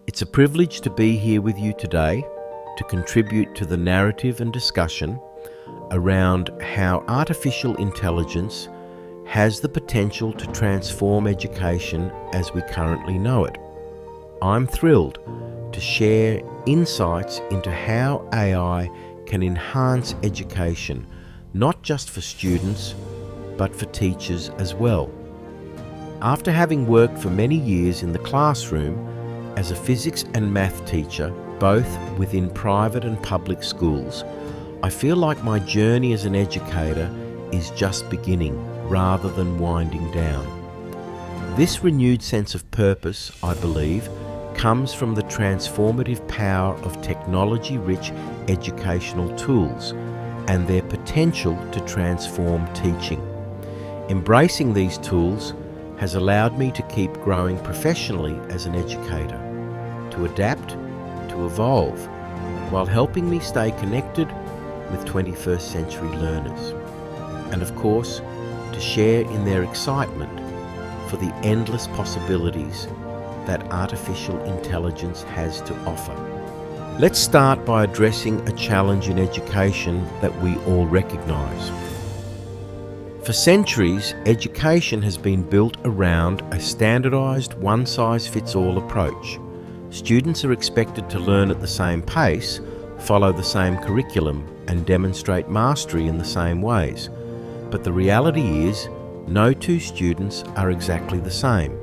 It's a privilege to be here with you today to contribute to the narrative and discussion around how artificial intelligence has the potential to transform education as we currently know it. I'm thrilled to share insights into how AI can enhance education, not just for students, but for teachers as well. After having worked for many years in the classroom as a physics and math teacher, both within private and public schools, I feel like my journey as an educator is just beginning rather than winding down. This renewed sense of purpose, I believe, comes from the transformative power of technology-rich educational tools and their potential to transform teaching. Embracing these tools has allowed me to keep growing professionally as an educator, to adapt, to evolve, while helping me stay connected with 21st century learners. And of course, to share in their excitement for the endless possibilities that artificial intelligence has to offer. Let's start by addressing a challenge in education that we all recognise. For centuries, education has been built around a standardised one-size-fits-all approach. Students are expected to learn at the same pace, follow the same curriculum, and demonstrate mastery in the same ways. But the reality is, no two students are exactly the same.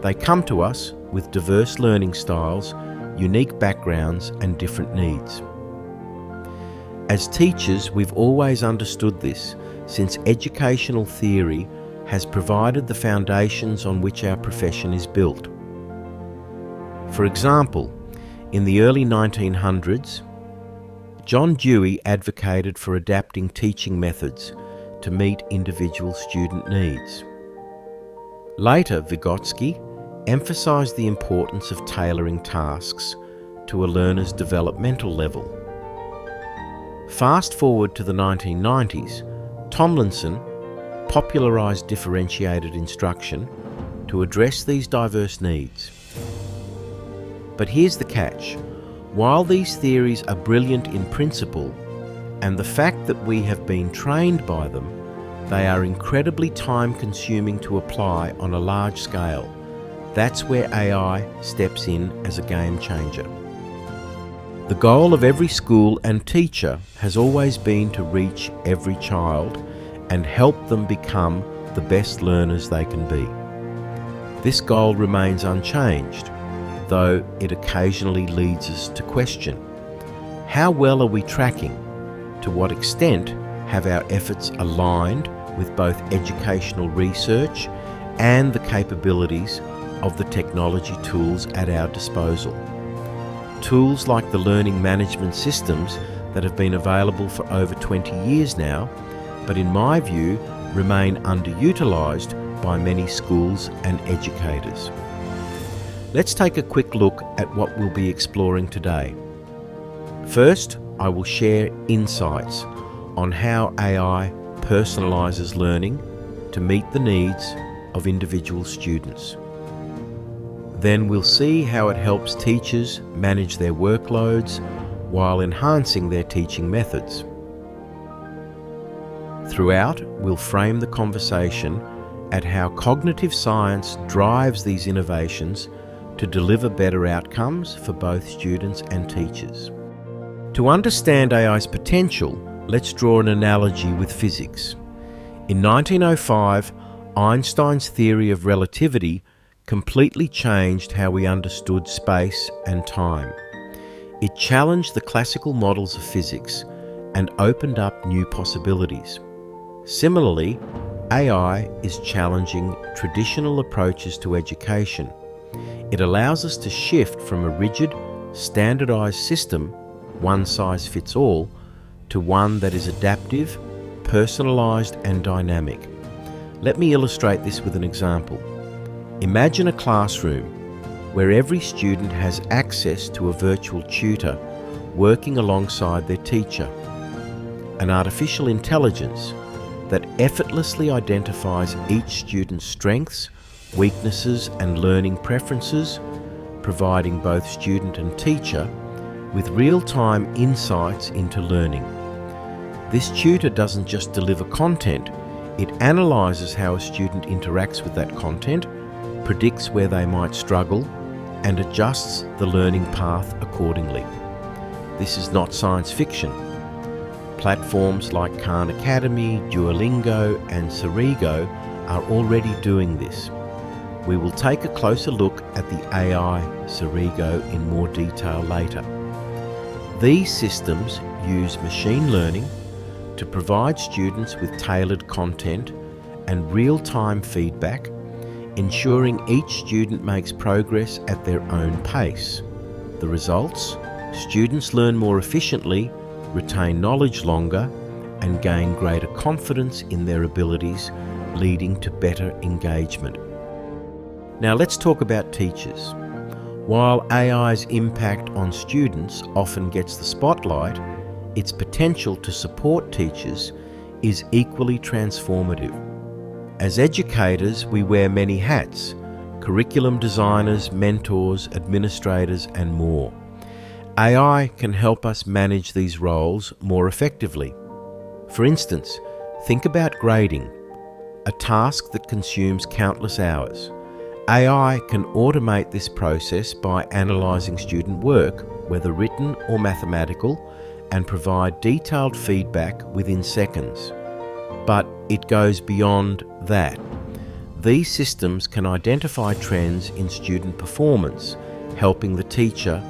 They come to us with diverse learning styles, unique backgrounds, and different needs. As teachers, we've always understood this, since educational theory has provided the foundations on which our profession is built. For example, in the early 1900s, John Dewey advocated for adapting teaching methods to meet individual student needs. Later, Vygotsky emphasised the importance of tailoring tasks to a learner's developmental level. Fast forward to the 1990s, Tomlinson popularised differentiated instruction to address these diverse needs. But here's the catch. While these theories are brilliant in principle, and the fact that we have been trained by them, they are incredibly time-consuming to apply on a large scale. That's where AI steps in as a game changer. The goal of every school and teacher has always been to reach every child and help them become the best learners they can be. This goal remains unchanged, though it occasionally leads us to question: how well are we tracking? To what extent have our efforts aligned with both educational research and the capabilities of the technology tools at our disposal? Tools like the learning management systems that have been available for over 20 years now, but in my view remain underutilised by many schools and educators. Let's take a quick look at what we'll be exploring today. First, I will share insights on how AI personalises learning to meet the needs of individual students. Then we'll see how it helps teachers manage their workloads while enhancing their teaching methods. Throughout, we'll frame the conversation at how cognitive science drives these innovations to deliver better outcomes for both students and teachers. To understand AI's potential, let's draw an analogy with physics. In 1905, Einstein's theory of relativity completely changed how we understood space and time. It challenged the classical models of physics and opened up new possibilities. Similarly, AI is challenging traditional approaches to education. It allows us to shift from a rigid, standardized system, one size fits all, to one that is adaptive, personalized, and dynamic. Let me illustrate this with an example. Imagine a classroom where every student has access to a virtual tutor working alongside their teacher, an artificial intelligence that effortlessly identifies each student's strengths, weaknesses, and learning preferences, providing both student and teacher with real-time insights into learning. This tutor doesn't just deliver content, it analyses how a student interacts with that content, predicts where they might struggle, and adjusts the learning path accordingly. This is not science fiction. Platforms like Khan Academy, Duolingo, and Cerigo are already doing this. We will take a closer look at the AI Cerigo in more detail later. These systems use machine learning to provide students with tailored content and real-time feedback, ensuring each student makes progress at their own pace. The results? Students learn more efficiently, retain knowledge longer, and gain greater confidence in their abilities, leading to better engagement. Now let's talk about teachers. While AI's impact on students often gets the spotlight, its potential to support teachers is equally transformative. As educators, we wear many hats: curriculum designers, mentors, administrators, and more. AI can help us manage these roles more effectively. For instance, think about grading, a task that consumes countless hours. AI can automate this process by analysing student work, whether written or mathematical, and provide detailed feedback within seconds. But it goes beyond that. These systems can identify trends in student performance, helping the teacher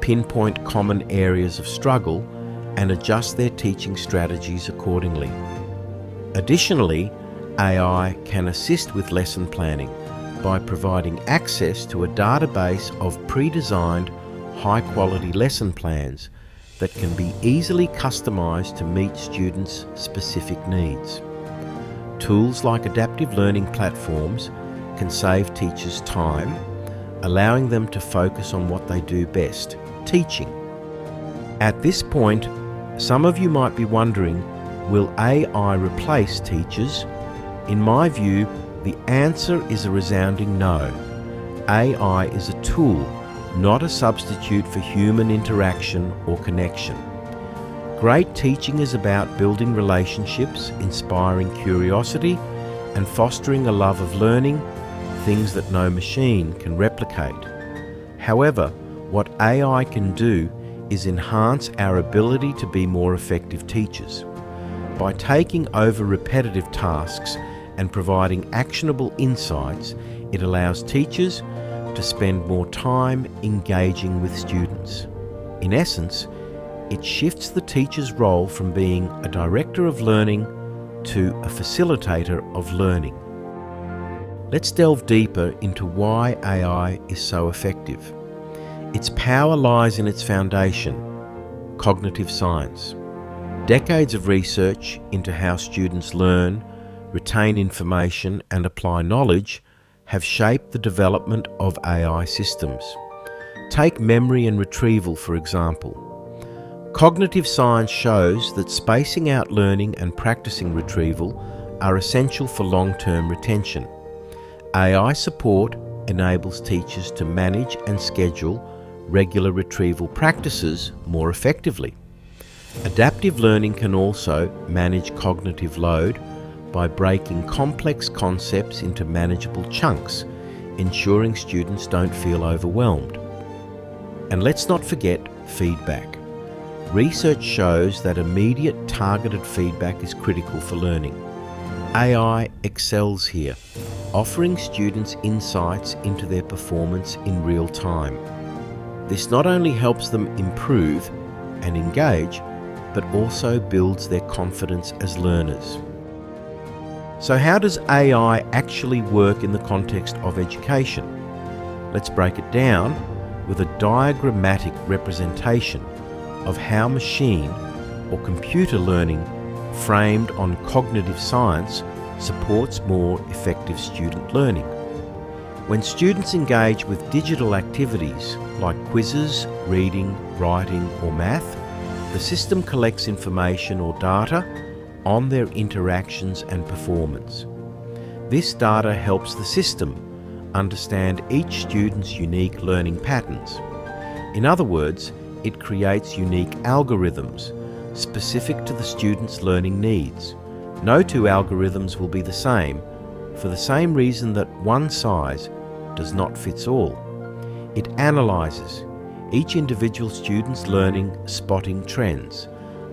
pinpoint common areas of struggle and adjust their teaching strategies accordingly. Additionally, AI can assist with lesson planning by providing access to a database of pre-designed, high-quality lesson plans that can be easily customized to meet students' specific needs. Tools like adaptive learning platforms can save teachers time, allowing them to focus on what they do best: teaching. At this point, some of you might be wondering, will AI replace teachers? In my view, the answer is a resounding no. AI is a tool, not a substitute for human interaction or connection. Great teaching is about building relationships, inspiring curiosity, and fostering a love of learning, things that no machine can replicate. However, what AI can do is enhance our ability to be more effective teachers. By taking over repetitive tasks and providing actionable insights, it allows teachers to spend more time engaging with students. In essence, it shifts the teacher's role from being a director of learning to a facilitator of learning. Let's delve deeper into why AI is so effective. Its power lies in its foundation, cognitive science. Decades of research into how students learn, retain information, and apply knowledge have shaped the development of AI systems. Take memory and retrieval, for example. Cognitive science shows that spacing out learning and practicing retrieval are essential for long-term retention. AI support enables teachers to manage and schedule regular retrieval practices more effectively. Adaptive learning can also manage cognitive load by breaking complex concepts into manageable chunks, ensuring students don't feel overwhelmed. And let's not forget feedback. Research shows that immediate targeted feedback is critical for learning. AI excels here, offering students insights into their performance in real time. This not only helps them improve and engage, but also builds their confidence as learners. So how does AI actually work in the context of education? Let's break it down with a diagrammatic representation of how machine or computer learning framed on cognitive science supports more effective student learning. When students engage with digital activities like quizzes, reading, writing, or math, the system collects information or data on their interactions and performance. This data helps the system understand each student's unique learning patterns. In other words, it creates unique algorithms specific to the student's learning needs. No two algorithms will be the same, for the same reason that one size does not fit all. It analyzes each individual student's learning, spotting trends,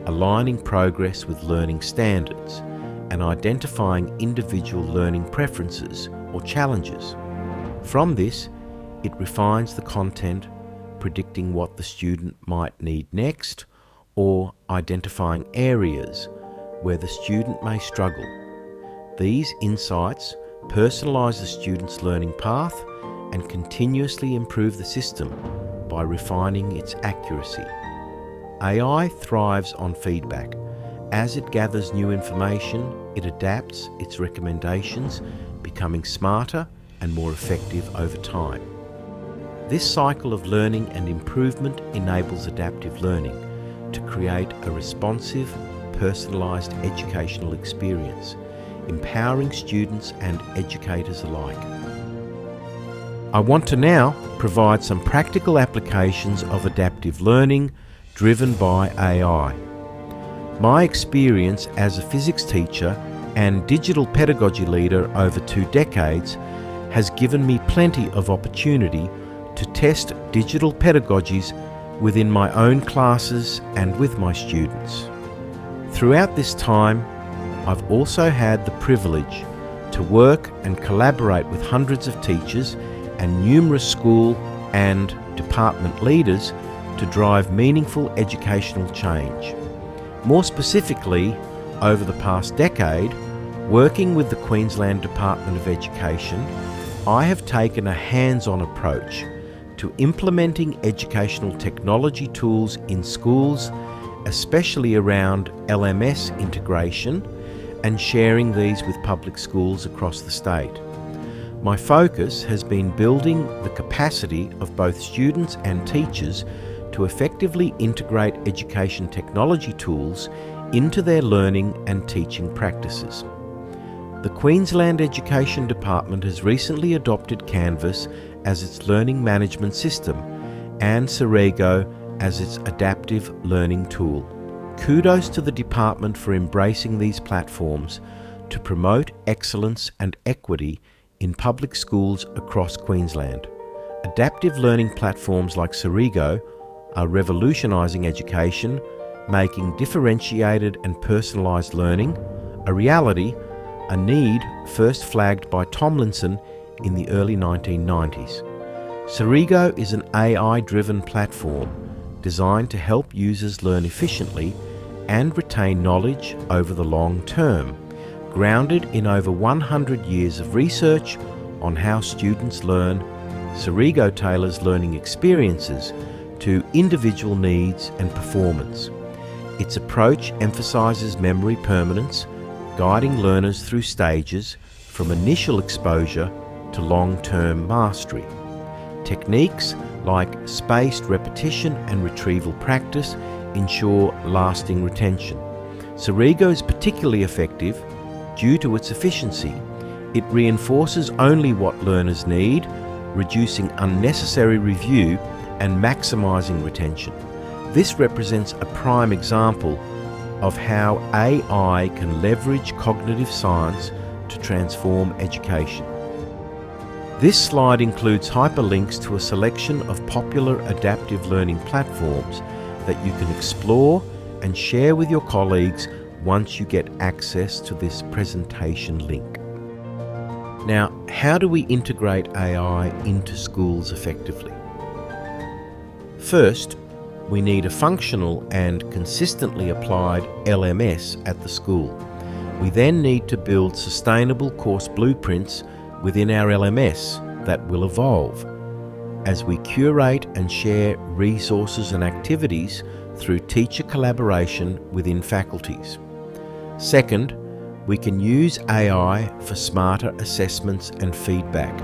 aligning progress with learning standards, and identifying individual learning preferences or challenges. From this, it refines the content, predicting what the student might need next, or identifying areas where the student may struggle. These insights personalise the student's learning path and continuously improve the system by refining its accuracy. AI thrives on feedback. As it gathers new information, it adapts its recommendations, becoming smarter and more effective over time. This cycle of learning and improvement enables adaptive learning to create a responsive, personalised educational experience, empowering students and educators alike. I want to now provide some practical applications of adaptive learning driven by AI. My experience as a physics teacher and digital pedagogy leader over 2 decades has given me plenty of opportunity to test digital pedagogies within my own classes and with my students. Throughout this time, I've also had the privilege to work and collaborate with hundreds of teachers and numerous school and department leaders to drive meaningful educational change. More specifically, over the past decade, working with the Queensland Department of Education, I have taken a hands-on approach to implementing educational technology tools in schools, especially around LMS integration and sharing these with public schools across the state. My focus has been building the capacity of both students and teachers to effectively integrate education technology tools into their learning and teaching practices. The Queensland Education Department has recently adopted Canvas as its learning management system and Cerigo as its adaptive learning tool. Kudos to the department for embracing these platforms to promote excellence and equity in public schools across Queensland. Adaptive learning platforms like Cerigo are revolutionising education, making differentiated and personalised learning a reality, a need first flagged by Tomlinson in the early 1990s. Cerigo is an AI-driven platform designed to help users learn efficiently and retain knowledge over the long term, grounded in over 100 years of research on how students learn. Cerigo tailors learning experiences to individual needs and performance. Its approach emphasises memory permanence, guiding learners through stages from initial exposure to long-term mastery. Techniques like spaced repetition and retrieval practice ensure lasting retention. Cerigo is particularly effective due to its efficiency. It reinforces only what learners need, reducing unnecessary review and maximising retention. This represents a prime example of how AI can leverage cognitive science to transform education. This slide includes hyperlinks to a selection of popular adaptive learning platforms that you can explore and share with your colleagues once you get access to this presentation link. Now, how do we integrate AI into schools effectively? First, we need a functional and consistently applied LMS at the school. We then need to build sustainable course blueprints within our LMS that will evolve as we curate and share resources and activities through teacher collaboration within faculties. Second, we can use AI for smarter assessments and feedback,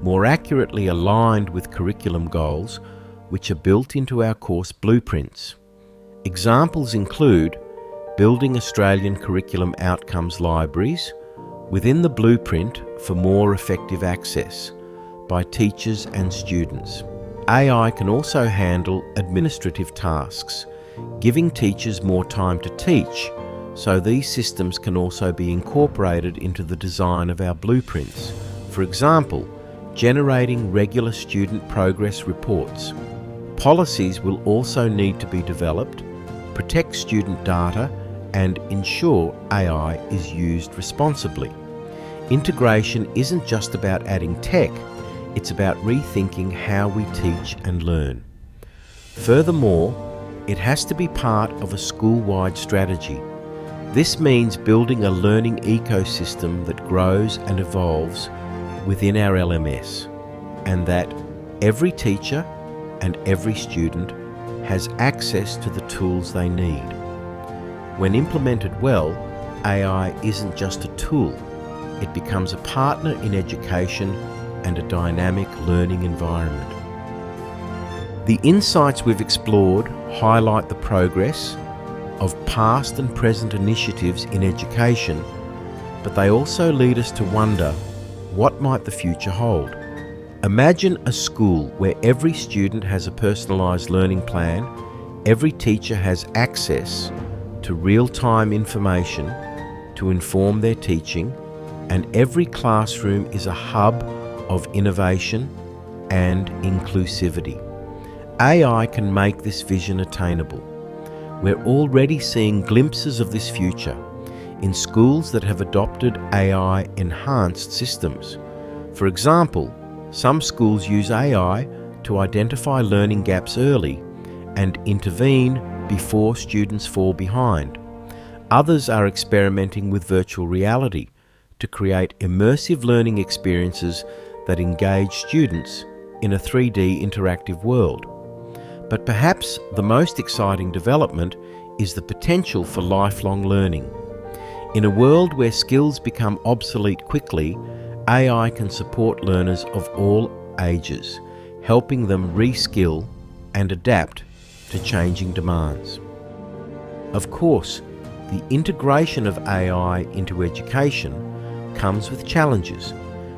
more accurately aligned with curriculum goals, which are built into our course blueprints. Examples include building Australian curriculum outcomes libraries within the blueprint for more effective access, by teachers and students. AI can also handle administrative tasks, giving teachers more time to teach, so these systems can also be incorporated into the design of our blueprints. For example, generating regular student progress reports. Policies will also need to be developed, protect student data, and ensure AI is used responsibly. Integration isn't just about adding tech, it's about rethinking how we teach and learn. Furthermore, it has to be part of a school-wide strategy. This means building a learning ecosystem that grows and evolves within our LMS, and that every teacher and every student has access to the tools they need. When implemented well, AI isn't just a tool, it becomes a partner in education and a dynamic learning environment. The insights we've explored highlight the progress of past and present initiatives in education, but they also lead us to wonder, what might the future hold? Imagine a school where every student has a personalised learning plan, every teacher has access to real-time information to inform their teaching, and every classroom is a hub of innovation and inclusivity. AI can make this vision attainable. We're already seeing glimpses of this future in schools that have adopted AI-enhanced systems. For example, some schools use AI to identify learning gaps early and intervene before students fall behind. Others are experimenting with virtual reality to create immersive learning experiences that engage students in a 3D interactive world. But perhaps the most exciting development is the potential for lifelong learning. In a world where skills become obsolete quickly, AI can support learners of all ages, helping them reskill and adapt to changing demands. Of course, the integration of AI into education comes with challenges.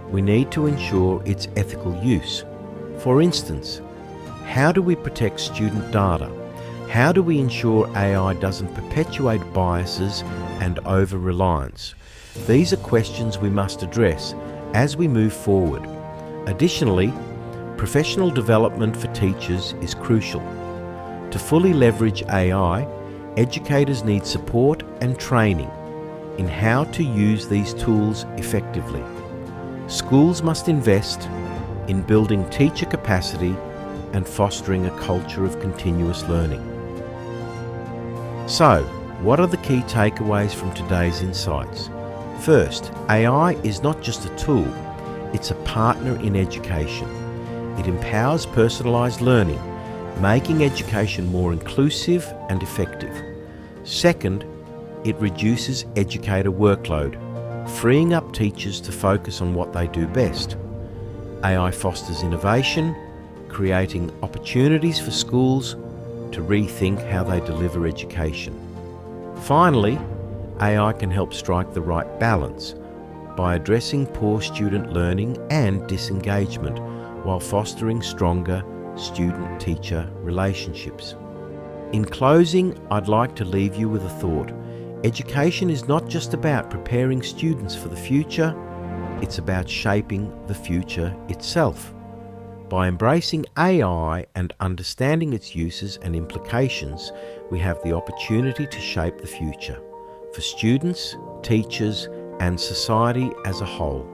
We need to ensure its ethical use. For instance, how do we protect student data? How do we ensure AI doesn't perpetuate biases and over-reliance? These are questions we must address as we move forward. Additionally, professional development for teachers is crucial. To fully leverage AI, educators need support and training in how to use these tools effectively. Schools must invest in building teacher capacity and fostering a culture of continuous learning. So, what are the key takeaways from today's insights? First, AI is not just a tool, it's a partner in education. It empowers personalised learning, making education more inclusive and effective. Second, it reduces educator workload, freeing up teachers to focus on what they do best. AI fosters innovation, creating opportunities for schools to rethink how they deliver education. Finally, AI can help strike the right balance by addressing poor student learning and disengagement while fostering stronger student-teacher relationships. In closing, I'd like to leave you with a thought. Education is not just about preparing students for the future, it's about shaping the future itself. By embracing AI and understanding its uses and implications, we have the opportunity to shape the future for students, teachers, and society as a whole.